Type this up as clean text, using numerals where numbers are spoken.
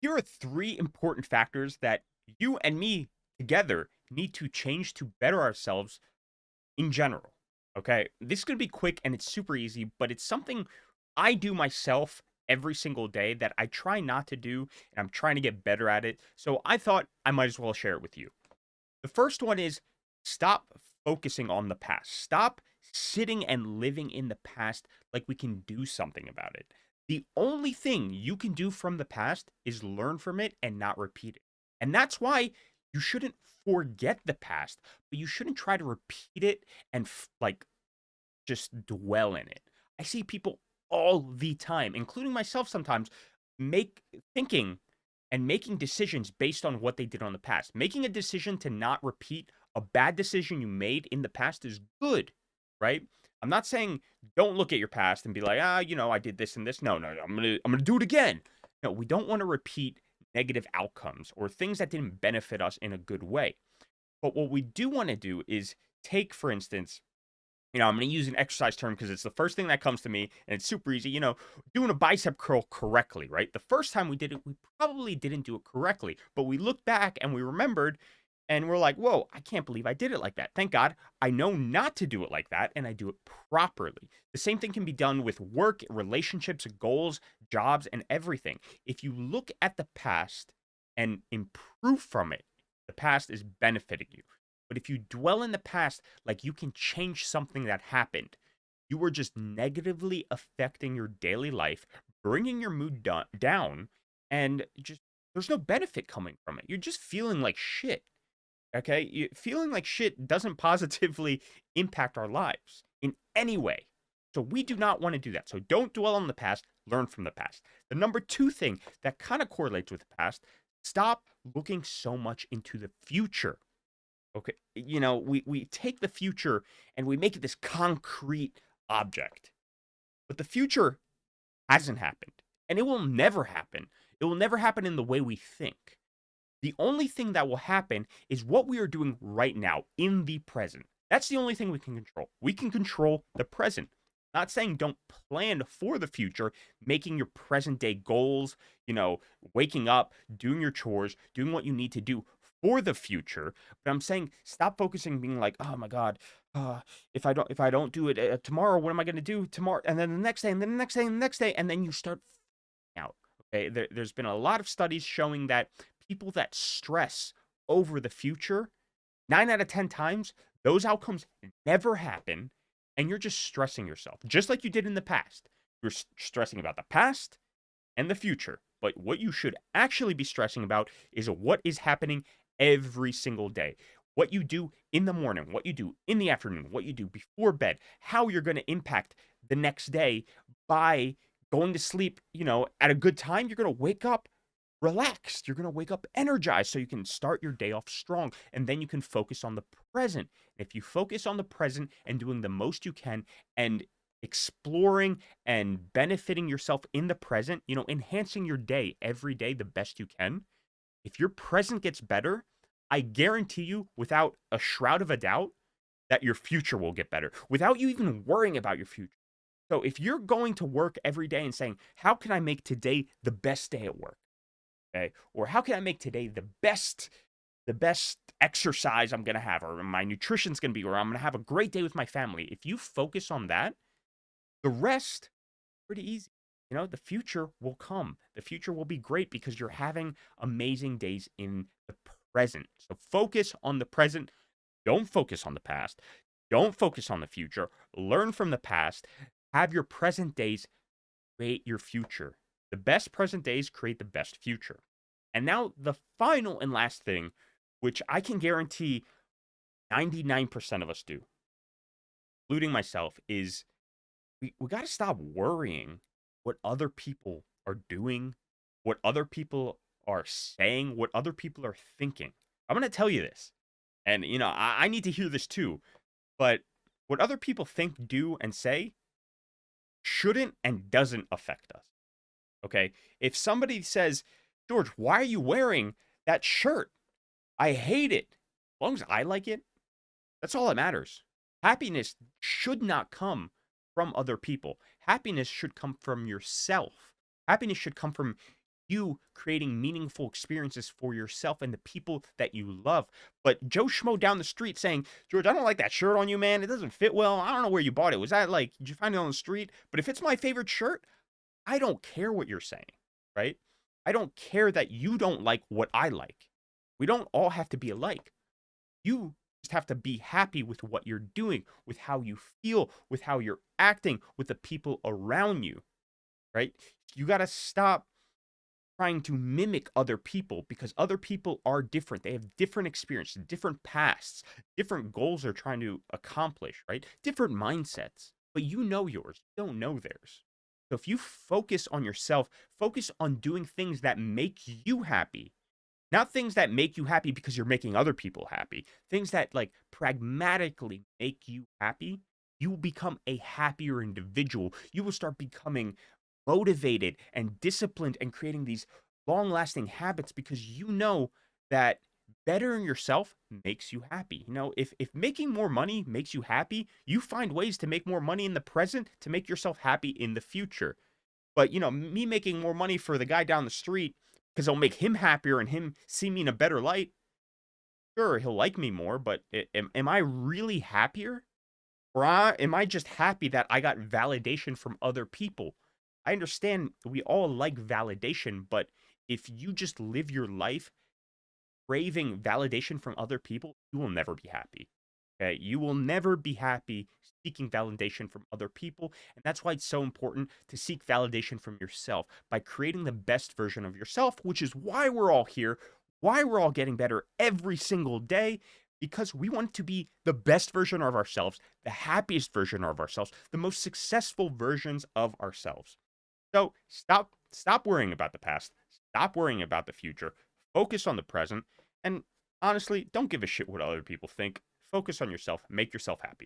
Here are three important factors that you and me together need to change to better ourselves in general. Okay. This is going to be quick and it's super easy, but it's something I do myself every single day that I try not to do, and I'm trying to get better at it. So I thought I might as well share it with you. The first one is stop focusing on the past. Stop sitting and living in the past like we can do something about it. The only thing you can do from the past is learn from it and not repeat it. And that's why you shouldn't forget the past, but you shouldn't try to repeat it and like just dwell in it. I see people all the time, including myself sometimes, make thinking and making decisions based on what they did on the past. Making a decision to not repeat a bad decision you made in the past is good, right? I'm not saying don't look at your past and be like, I did this and this. No, no, no, I'm gonna do it again. No, we don't want to repeat negative outcomes or things that didn't benefit us in a good way. But what we do want to do is take, for instance, I'm going to use an exercise term because it's the first thing that comes to me and it's super easy. Doing a bicep curl correctly, right? The first time we did it, we probably didn't do it correctly, but we looked back and we remembered and we're like, whoa, I can't believe I did it like that. Thank God I know not to do it like that and I do it properly. The same thing can be done with work, relationships, goals, jobs, and everything. If you look at the past and improve from it, the past is benefiting you. But if you dwell in the past like you can change something that happened, you are just negatively affecting your daily life, bringing your mood down, and just there's no benefit coming from it. You're just feeling like shit. Okay? Feeling like shit doesn't positively impact our lives in any way. So we do not want to do that. So don't dwell on the past, learn from the past. The number two thing that kind of correlates with the past, stop looking so much into the future. Okay, we take the future and we make it this concrete object. But the future hasn't happened, and it will never happen. It will never happen in the way we think. The only thing that will happen is what we are doing right now in the present. That's the only thing we can control. We can control the present. Not saying don't plan for the future, making your present day goals, waking up, doing your chores, doing what you need to do for the future. But I'm saying stop focusing, being like, oh my God, if I don't do it tomorrow, what am I going to do tomorrow? And then the next day, and then the next day, and the next day, and then you start out. Okay, there's been a lot of studies showing that people that stress over the future, 9 out of 10 times, those outcomes never happen, and you're just stressing yourself, just like you did in the past. You're stressing about the past and the future. But what you should actually be stressing about is what is happening every single day. What you do in the morning, what you do in the afternoon, what you do before bed, how you're going to impact the next day by going to sleep, at a good time. You're going to wake up relaxed. You're going to wake up energized so you can start your day off strong and then you can focus on the present. If you focus on the present and doing the most you can and exploring and benefiting yourself in the present, enhancing your day every day the best you can. If your present gets better, I guarantee you, without a shroud of a doubt, that your future will get better without you even worrying about your future. So if you're going to work every day and saying, how can I make today the best day at work? Okay. Or how can I make today the best exercise I'm going to have, or my nutrition's going to be, or I'm going to have a great day with my family. If you focus on that, the rest, pretty easy. The future will come. The future will be great because you're having amazing days in the present. So focus on the present. Don't focus on the past. Don't focus on the future. Learn from the past. Have your present days create your future. The best present days create the best future. And now the final and last thing, which I can guarantee 99% of us do, including myself, is we got to stop worrying what other people are doing, what other people are saying, what other people are thinking. I'm going to tell you this. And, I need to hear this too. But what other people think, do, and say shouldn't and doesn't affect us. Okay? If somebody says, George, why are you wearing that shirt? I hate it. As long as I like it, that's all that matters. Happiness should not come from other people. Happiness should come from yourself. Happiness should come from you creating meaningful experiences for yourself and the people that you love. But Joe Schmo down the street saying, George, I don't like that shirt on you, man. It doesn't fit well. I don't know where you bought it. Was that like, did you find it on the street? But if it's my favorite shirt, I don't care what you're saying, right? I don't care that you don't like what I like. We don't all have to be alike. You just have to be happy with what you're doing, with how you feel, with how you're acting, with the people around you, right? You got to stop trying to mimic other people because other people are different. They have different experiences, different pasts, different goals they're trying to accomplish, right? Different mindsets. But you know yours. You don't know theirs. So if you focus on yourself, focus on doing things that make you happy, not things that make you happy because you're making other people happy. Things that like pragmatically make you happy, you will become a happier individual. You will start becoming motivated and disciplined and creating these long-lasting habits because you know that bettering yourself makes you happy. If making more money makes you happy, you find ways to make more money in the present to make yourself happy in the future. But, me making more money for the guy down the street because 'cause it'll make him happier and him see me in a better light. Sure, he'll like me more, but am I really happier? Or am I just happy that I got validation from other people? I understand we all like validation, but if you just live your life craving validation from other people, you will never be happy. Okay? You will never be happy seeking validation from other people. And that's why it's so important to seek validation from yourself by creating the best version of yourself, which is why we're all here, why we're all getting better every single day, because we want to be the best version of ourselves, the happiest version of ourselves, the most successful versions of ourselves. So stop worrying about the past. Stop worrying about the future. Focus on the present. And honestly, don't give a shit what other people think. Focus on yourself. Make yourself happy.